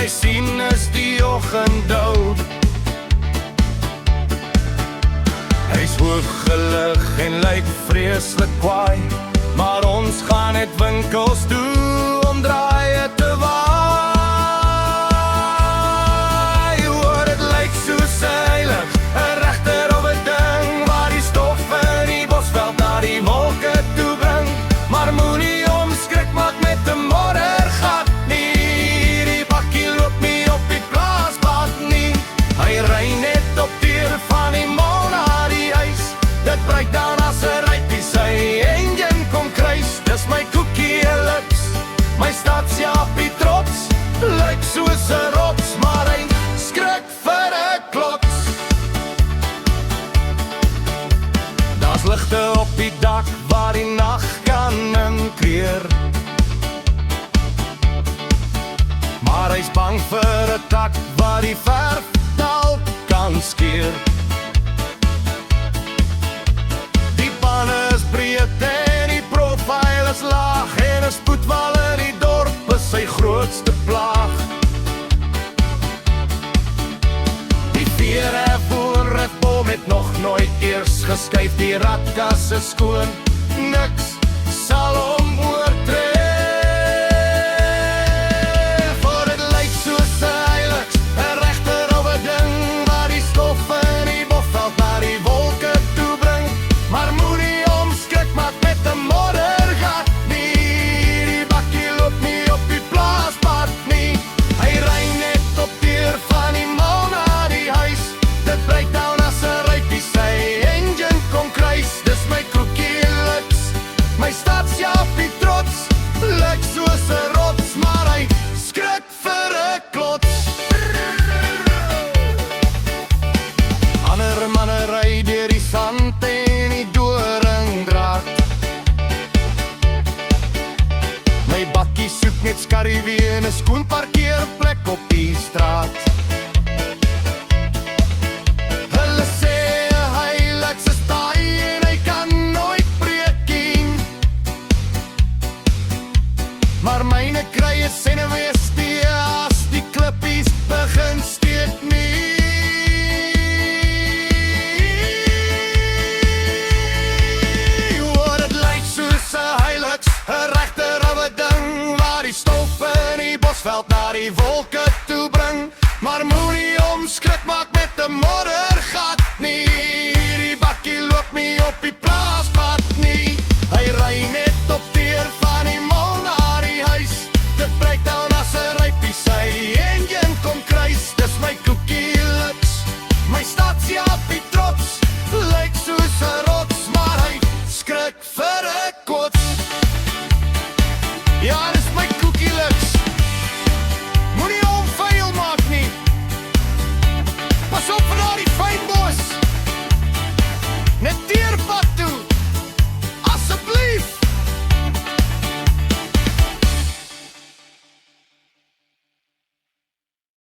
hy sien is die oggend dood. Hy's hooggelig en lyk vreeslik kwaai, maar ons gaan net winkels toe om draaie te waai. Hoor, dit lyk soos heilig, 'n regter of 'n ding, waar die stof in die bosveld na die wolke toe bring. Maar moenie omskrik, maak met 'n moddergat nie. Die bakkie loop nie op die plaasbad nie. Hy ry net op deur van die mall na die huis. Dit breek dan as 'n rypie sy engine kom kruis. Dis my koekie lips, my stadsjappie trots, lyk soos 'n rots, maar hy skrik vir 'n klots. Daar's ligte op die dak waar die nag kan inkleer, maar hy's bang vir 'n tak waar die verf dalk kan skeer. Die bane is breed en die profiel is laag, en 'n spoedwal in die dorp is sy grootste plaag. Die veerhefvoerrifbom het nog nooit eers geskuif, die radkas is skoon, niks sal hom oortref. For dit lyk soos 'n heilig, 'n regter of 'n ding, waar die stof in die bosveld na die wolke toe bring. Maar moenie omskrik, maak met 'n moddergat nie. Die bakkie loop nie op die plaasbad nie. Hy ry net op deur van die mall na die huis. Dit breek down as 'n rypie sy engine kom kruis. Dis my koekie lips, my stadsjappie trots, lyk soos 'n rots, maar hy skrik vir 'n klots. Ander manne ry deur die sand en die doringdraad. My bakkie soek net skarriewie en 'n skoon parkeerplek op die straat. Hulle sê hy lyk so taai en hy kan nooit breek, maar myne kry 'n senuweestee as die klippies begin steek nie. Hoor, dit lyk soos 'n heiligs, 'n regter of 'n ding, waar die stof in die bosveld na die wolke toe bring. Maar moenie omskrik, maak met 'n moddergat nie. Die bakkie loop nie op die plaasbad nie. Hy ry net op deur van die mall na die huis. Dit breek down as 'n rypie